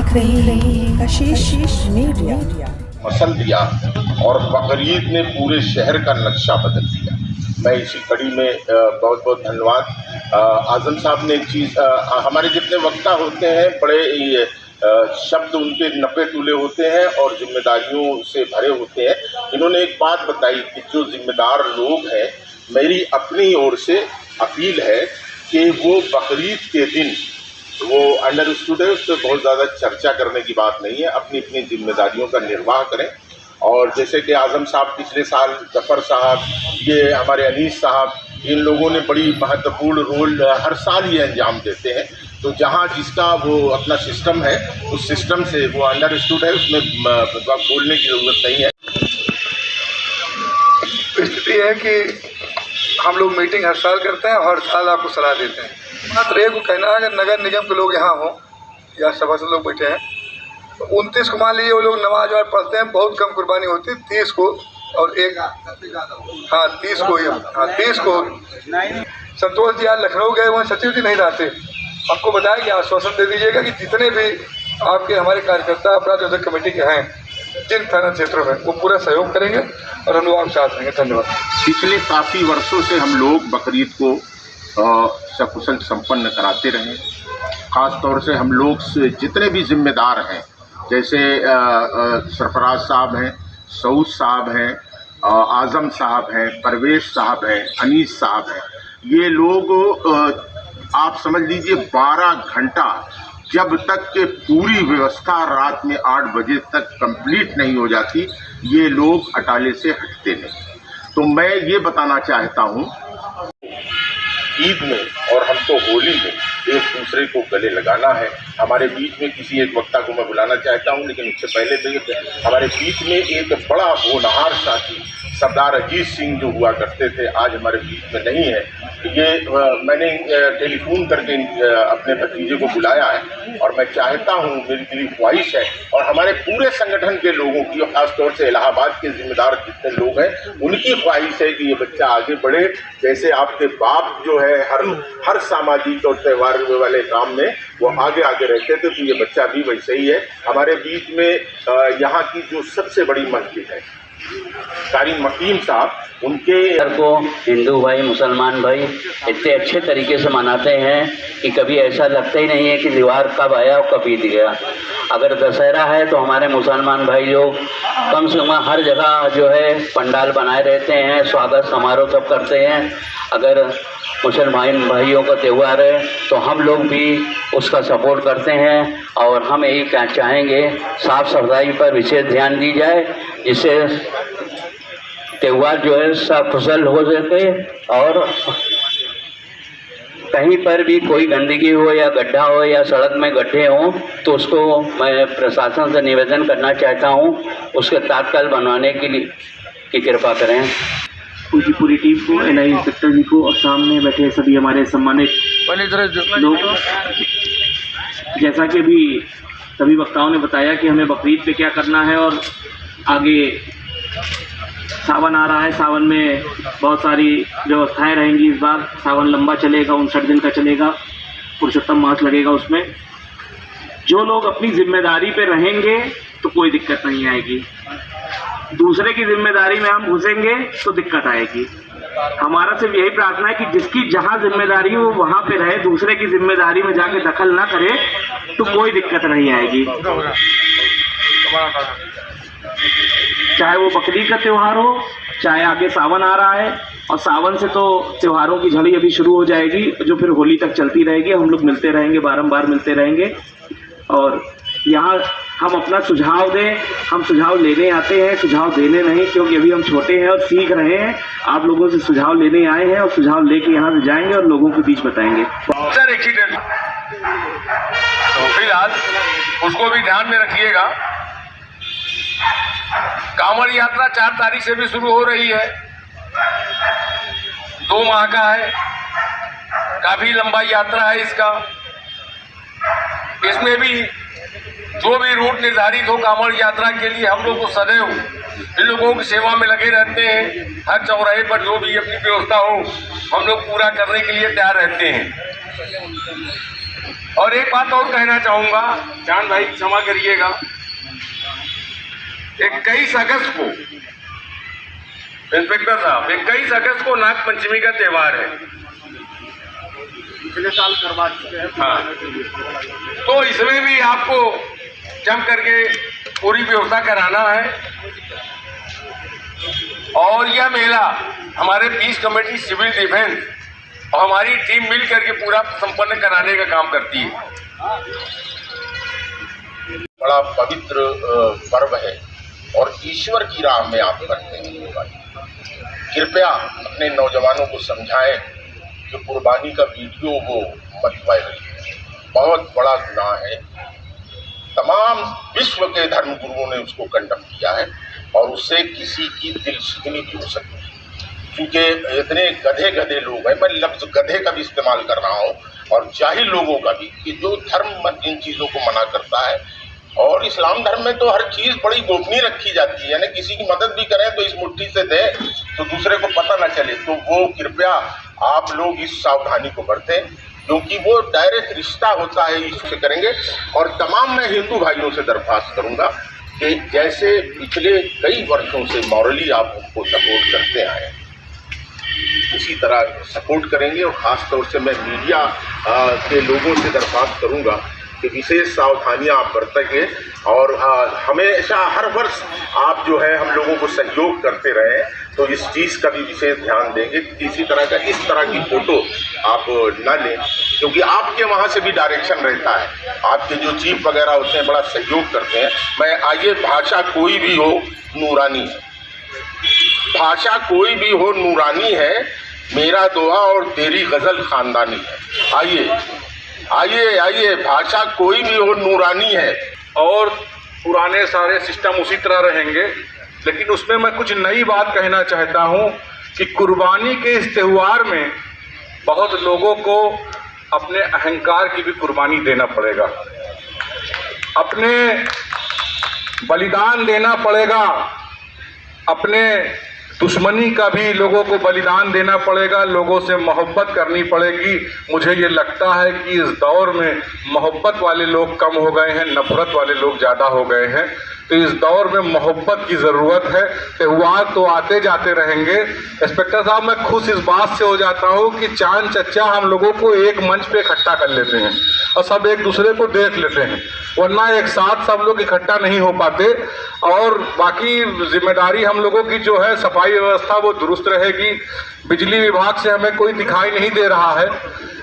देख रहे हैं कशिश मीडिया। मसल दिया और बकरीद ने पूरे शहर का नक्शा बदल दिया। मैं इसी कड़ी में बहुत बहुत धन्यवाद। आजम साहब ने एक चीज़, हमारे जितने वक्ता होते हैं बड़े शब्द उनके नपे तुले होते हैं और जिम्मेदारियों से भरे होते हैं। इन्होंने एक बात बताई कि जो जिम्मेदार लोग हैं, मेरी अपनी ओर से अपील है कि वो बकरीद के दिन वो अंडरस्टूड है, उस पर बहुत ज़्यादा चर्चा करने की बात नहीं है, अपनी अपनी जिम्मेदारियों का निर्वाह करें। और जैसे कि आजम साहब पिछले साल, जफ़र साहब, ये हमारे अनीस साहब, इन लोगों ने बड़ी महत्वपूर्ण रोल हर साल ये अंजाम देते हैं। तो जहाँ जिसका वो अपना सिस्टम है, उस सिस्टम से वो अंडरस्टूड है, उसमें बोलने की ज़रूरत नहीं है। स्थिति है कि हम लोग मीटिंग हर साल करते हैं और हर साल आपको सलाह देते हैं। मात्र एक को कहना है, अगर नगर निगम के लोग यहाँ हों या सभासद लोग बैठे हैं तो 29 को मान लीजिए वो लोग नमाज वाज पढ़ते हैं, बहुत कम कुर्बानी होती है, 30 को और एक 30 को, 30 को संतोष जी आज लखनऊ गए, वहाँ सचिव जी नहीं रहते, हमको बताया कि आश्वासन दे दीजिएगा कि जितने भी आपके हमारे कार्यकर्ता अपराध निरोधक कमेटी के हैं जिन थाना क्षेत्रों में, वो पूरा सहयोग करेंगे और हम लोग आपके साथ रहेंगे। धन्यवाद। पिछले काफ़ी वर्षों से हम लोग बकरीद को सकुशल संपन्न कराते रहे। ख़ास तौर से हम लोग से जितने भी जिम्मेदार हैं, जैसे सरफराज साहब हैं, सऊद साहब हैं, आज़म साहब हैं, परवेश साहब हैं, अनीस साहब हैं, ये लोग आप समझ लीजिए 12 घंटा, जब तक कि पूरी व्यवस्था रात में 8 बजे तक कंप्लीट नहीं हो जाती, ये लोग अटाले से हटते नहीं। तो मैं ये बताना चाहता हूँ, ईद में और हमको होली में एक दूसरे को गले लगाना है। हमारे बीच में किसी एक वक्ता को मैं बुलाना चाहता हूं, लेकिन उससे पहले तो हमारे बीच में एक बड़ा होनहार साथी सरदार अजीत सिंह जो हुआ करते थे, आज हमारे बीच में नहीं है। ये मैंने टेलीफोन करके अपने भतीजे को बुलाया है और मैं चाहता हूं, मेरी दिली ख्वाहिश है और हमारे पूरे संगठन के लोगों की, और ख़ासतौर से इलाहाबाद के जिम्मेदार जितने लोग हैं, उनकी ख्वाहिश है कि ये बच्चा आगे बढ़े। जैसे आपके बाप जो है हर सामाजिक और त्यौहार वाले काम में वो आगे रहते थे, तो ये बच्चा भी वैसे ही है। हमारे बीच में यहाँ की जो सबसे बड़ी मस्जिद है कारी मकीम साहब, उनके को हिंदू भाई मुसलमान भाई इतने अच्छे तरीके से मनाते हैं कि कभी ऐसा लगता ही नहीं है कि दीवार कब आया और कब बीत गया। अगर दशहरा है तो हमारे मुसलमान भाई लोग कम से कम हर जगह जो है पंडाल बनाए रहते हैं, स्वागत समारोह सब करते हैं। अगर मुसलमान भाइयों का त्यौहार है तो हम लोग भी उसका सपोर्ट करते हैं और हम यही चाहेंगे साफ़ सफाई पर विशेष ध्यान दी जाए, जिससे त्यौहार जो है सकुशल हो सके और कहीं पर भी कोई गंदगी हो या गड्ढा हो या सड़क में गड्ढे हों तो उसको मैं प्रशासन से निवेदन करना चाहता हूं, उसके तात्काल बनवाने के लिए की कृपा करें। उनकी पूरी टीम को, एनआई इंस्पेक्टर जी को और सामने बैठे सभी हमारे सम्मानित लोग, जैसा कि अभी सभी वक्ताओं ने बताया कि हमें बकरीद पे क्या करना है और आगे सावन आ रहा है, सावन में बहुत सारी व्यवस्थाएं रहेंगी। इस बार सावन लंबा चलेगा, 59 दिन का चलेगा, पुरुषोत्तम मास लगेगा। उसमें जो लोग अपनी जिम्मेदारी पे रहेंगे तो कोई दिक्कत नहीं आएगी, दूसरे की जिम्मेदारी में हम घुसेंगे तो दिक्कत आएगी। हमारा सिर्फ यही प्रार्थना है कि जिसकी जहाँ जिम्मेदारी हो वो वहाँ पे रहे, दूसरे की जिम्मेदारी में जाके दखल ना करे तो कोई दिक्कत नहीं आएगी। चाहे वो बकरीद का त्यौहार हो, चाहे आगे सावन आ रहा है, और सावन से तो त्योहारों की झड़ी अभी शुरू हो जाएगी जो फिर होली तक चलती रहेगी। हम लोग मिलते रहेंगे, बारंबार मिलते रहेंगे और यहाँ हम अपना सुझाव दें। हम सुझाव लेने आते हैं, सुझाव देने नहीं, क्योंकि अभी हम छोटे हैं और सीख रहे हैं। आप लोगों से सुझाव लेने आए हैं और सुझाव लेके यहाँ से जाएंगे और लोगों के बीच बताएंगे। सर एक्सीडेंट तो फिलहाल उसको भी ध्यान में रखिएगा। कांवड़ यात्रा 4 तारीख से भी शुरू हो रही है, 2 माह का है, काफी लंबा यात्रा है इसका। इसमें भी जो भी रूट निर्धारित हो कांवड़ यात्रा के लिए, हम लोग को सदैव इन लोगों की सेवा में लगे रहते हैं। हर चौराहे पर जो भी अपनी व्यवस्था हो हम लोग पूरा करने के लिए तैयार रहते हैं। और एक बात और कहना चाहूँगा, चांद भाई क्षमा करिएगा, 21 अगस्त को इंस्पेक्टर साहब 21 अगस्त को नाग पंचमी का त्यौहार है, पिछले साल करवा चुके हैं। हाँ, तो इसमें भी आपको जम करके पूरी व्यवस्था कराना है। और यह मेला हमारे पीस कमेटी, सिविल डिफेंस और हमारी टीम मिल करके पूरा संपन्न कराने का काम करती है। बड़ा पवित्र पर्व है और ईश्वर की राह में आप करते हैं। कृपया अपने नौजवानों को समझाएं कि कुर्बानी का वीडियो वो मत वायरल, बहुत बड़ा गुनाह है। तमाम विश्व के धर्म गुरुओं ने उसको कंडम किया है और उससे किसी की दिल शिकनी भी हो सकती है, क्योंकि इतने गधे गधे लोग हैं। मैं लफ्ज़ गधे का भी इस्तेमाल कर रहा हूँ और जाहिल लोगों का भी, कि जो धर्म इन चीज़ों को मना करता है। और इस्लाम धर्म में तो हर चीज़ बड़ी गोपनीय रखी जाती है, यानी किसी की मदद भी करें तो इस मुट्ठी से दें तो दूसरे को पता ना चले। तो वो कृपया आप लोग इस सावधानी को बरतें, क्योंकि वो डायरेक्ट रिश्ता होता है, इससे करेंगे। और तमाम मैं हिंदू भाइयों से दरख्वास्त करूँगा कि जैसे पिछले कई वर्षों से मॉरली आप उनको सपोर्ट करते आए, उसी तरह सपोर्ट करेंगे। और ख़ास तौर से मैं मीडिया के लोगों से दरख्वास्त करूँगा कि विशेष सावधानियां आप बरतेंगे और हमेशा हर वर्ष आप जो है हम लोगों को सहयोग करते रहें, तो इस चीज़ का भी विशेष ध्यान देंगे। किसी तरह का इस तरह की फ़ोटो आप न लें, क्योंकि आपके वहाँ से भी डायरेक्शन रहता है, आपके जो चीफ वगैरह होते हैं बड़ा सहयोग करते हैं। मैं आइए, भाषा कोई भी हो नूरानी है, भाषा कोई भी हो नूरानी है, मेरा दोहा और तेरी गज़ल ख़ानदानी है। आइए आइए आइए, भाषा कोई भी हो नूरानी है। और पुराने सारे सिस्टम उसी तरह रहेंगे, लेकिन उसमें मैं कुछ नई बात कहना चाहता हूँ कि कुर्बानी के इस त्यौहार में बहुत लोगों को अपने अहंकार की भी कुर्बानी देना पड़ेगा, अपने बलिदान देना पड़ेगा, अपने दुश्मनी का भी लोगों को बलिदान देना पड़ेगा, लोगों से मोहब्बत करनी पड़ेगी। मुझे ये लगता है कि इस दौर में मोहब्बत वाले लोग कम हो गए हैं, नफरत वाले लोग ज़्यादा हो गए हैं। तो इस दौर में मोहब्बत की ज़रूरत है। त्यौहार तो आते जाते रहेंगे। इंस्पेक्टर साहब, मैं खुश इस बात से हो जाता हूँ कि चांद चच्चा हम लोगों को एक मंच पे इकट्ठा कर लेते हैं और सब एक दूसरे को देख लेते हैं, वरना एक साथ सब लोग इकट्ठा नहीं हो पाते। और बाकी जिम्मेदारी हम लोगों की जो है, सफाई व्यवस्था वो दुरुस्त रहेगी। बिजली विभाग से हमें कोई दिखाई नहीं दे रहा है,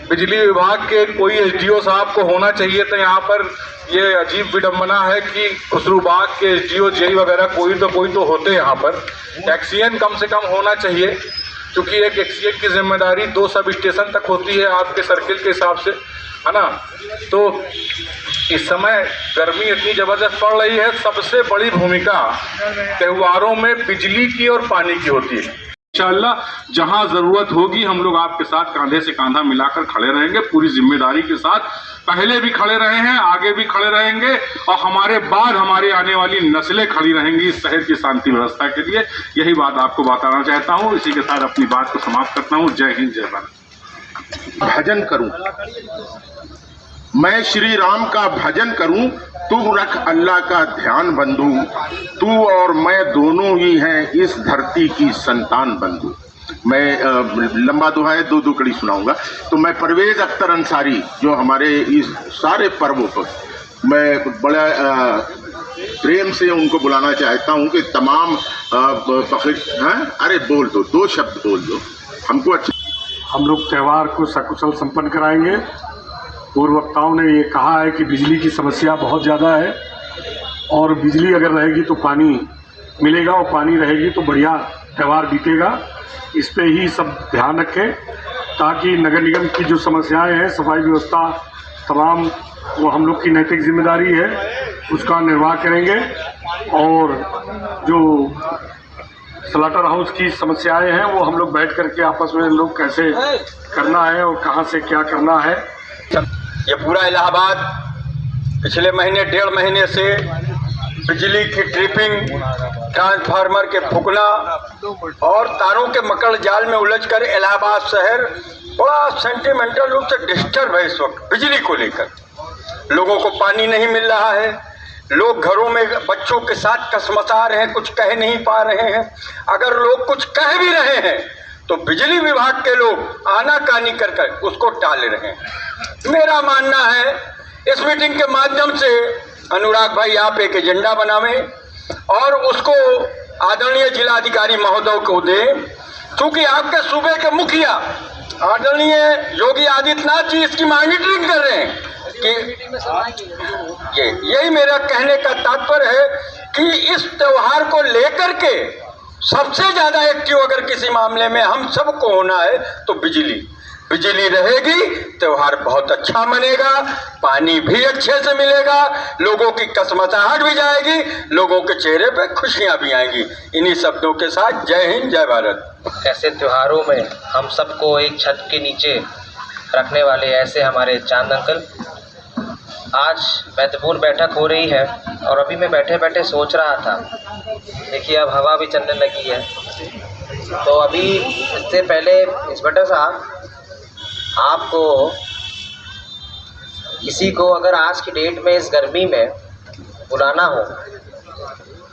बिजली विभाग के कोई एसडीओ साहब को होना चाहिए। तो यहाँ पर ये अजीब विडंबना है कि खुसरूबाग के एसडीओ जेई वगैरह कोई तो होते हैं यहाँ पर। एक्सीएन कम से कम होना चाहिए, क्योंकि एक एक्सीएन की जिम्मेदारी 2 सब स्टेशन तक होती है आपके सर्किल के हिसाब से, है ना। तो इस समय गर्मी इतनी ज़बरदस्त पड़ रही है, सबसे बड़ी भूमिका त्योहारों में बिजली की और पानी की होती है। इंशाअल्लाह जहां ज़रूरत होगी हम लोग आपके साथ कांधे से कांधा मिलाकर खड़े रहेंगे, पूरी जिम्मेदारी के साथ। पहले भी खड़े रहे हैं, आगे भी खड़े रहेंगे और हमारे बाद हमारी आने वाली नस्लें खड़ी रहेंगी इस शहर की शांति व्यवस्था के लिए। यही बात आपको बताना चाहता हूँ। इसी के साथ अपनी बात को समाप्त करता हूँ। जय हिंद, जय भारत। भजन करूं, मैं श्री राम का भजन करूं, तू रख अल्लाह का ध्यान बंधु, तू और मैं दोनों ही हैं इस धरती की संतान बंधु। मैं लंबा दोहा है, 2 कड़ी सुनाऊंगा। तो मैं परवेज अख्तर अंसारी, जो हमारे इस सारे पर्वों पर मैं बड़ा प्रेम से उनको बुलाना चाहता हूं कि तमाम अरे बोल दो, 2 शब्द बोल दो हमको। अच्छा, हम लोग त्यौहार को सकुशल संपन्न कराएंगे। पूर्व वक्ताओं ने ये कहा है कि बिजली की समस्या बहुत ज़्यादा है और बिजली अगर रहेगी तो पानी मिलेगा और पानी रहेगी तो बढ़िया त्यौहार बीतेगा। इस पे ही सब ध्यान रखें ताकि नगर निगम की जो समस्याएं हैं, सफाई व्यवस्था तमाम, वो हम लोग की नैतिक जिम्मेदारी है, उसका निर्वाह करेंगे। और जो स्लॉटर हाउस की समस्याएं हैं वो हम लोग बैठ करके आपस में लोग कैसे करना है और कहाँ से क्या करना है। ये पूरा इलाहाबाद पिछले महीने 1.5 महीने से बिजली की ट्रिपिंग ट्रांसफार्मर के फूकना और तारों के मकड़ जाल में उलझकर इलाहाबाद शहर बड़ा सेंटिमेंटल रूप से डिस्टर्ब है इस वक्त बिजली को लेकर। लोगों को पानी नहीं मिल रहा है, लोग घरों में बच्चों के साथ कसमसा रहे हैं, कुछ कह नहीं पा रहे हैं। अगर लोग कुछ कह भी रहे हैं तो बिजली विभाग के लोग आनाकानी कर उसको टाल रहे हैं। मेरा मानना है इस मीटिंग के माध्यम से अनुराग भाई आप एक एजेंडा बनावें और उसको आदरणीय जिलाधिकारी महोदय को दें, क्योंकि आपके सूबे के मुखिया आदरणीय योगी आदित्यनाथ जी इसकी मॉनिटरिंग कर रहे हैं कि यही मेरा कहने का तात्पर्य है कि इस त्योहार को लेकर के सबसे ज्यादा एक्टिव अगर किसी मामले में हम सबको होना है तो बिजली रहेगी, त्योहार बहुत अच्छा मनेगा, पानी भी अच्छे से मिलेगा, लोगों की कसमसाहट भी जाएगी, लोगों के चेहरे पे खुशियां भी आएंगी। इन्हीं शब्दों के साथ जय हिंद जय भारत। ऐसे त्योहारों में हम सबको एक छत के नीचे रखने वाले ऐसे हमारे चांद अंकल, आज महत्वपूर्ण बैठक हो रही है और अभी मैं बैठे बैठे सोच रहा था, देखिए अब हवा भी चलने लगी है, तो अभी इससे पहले इंस्पेक्टर साहब आपको किसी को अगर आज की डेट में इस गर्मी में बुलाना हो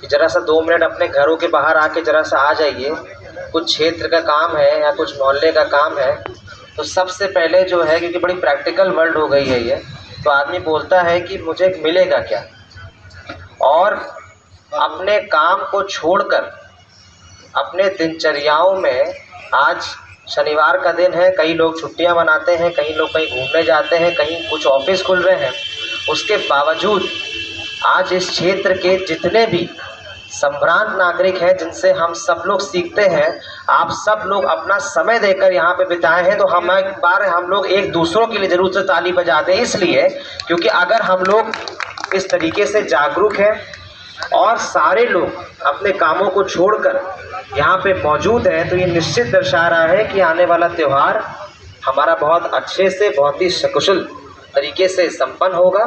कि ज़रा सा 2 मिनट अपने घरों के बाहर आके ज़रा सा आ जाइए, कुछ क्षेत्र का काम है या कुछ मोहल्ले का काम है, तो सबसे पहले जो है, क्योंकि बड़ी प्रैक्टिकल वर्ल्ड हो गई है ये, तो आदमी बोलता है कि मुझे मिलेगा क्या, और अपने काम को छोड़कर अपने दिनचर्याओं में, आज शनिवार का दिन है, कई लोग छुट्टियां मनाते हैं, कई लोग कहीं घूमने जाते हैं, कहीं कुछ ऑफिस खुल रहे हैं, उसके बावजूद आज इस क्षेत्र के जितने भी संभ्रांत नागरिक हैं जिनसे हम सब लोग सीखते हैं, आप सब लोग अपना समय देकर यहाँ पे बिताए हैं, तो हम एक बार हम लोग एक दूसरों के लिए ज़रूर से ताली बजाते हैं, इसलिए क्योंकि अगर हम लोग इस तरीके से जागरूक हैं और सारे लोग अपने कामों को छोड़कर यहाँ पे मौजूद हैं, तो ये निश्चित दर्शा रहा है कि आने वाला त्यौहार हमारा बहुत अच्छे से, बहुत ही सकुशल तरीके से संपन्न होगा।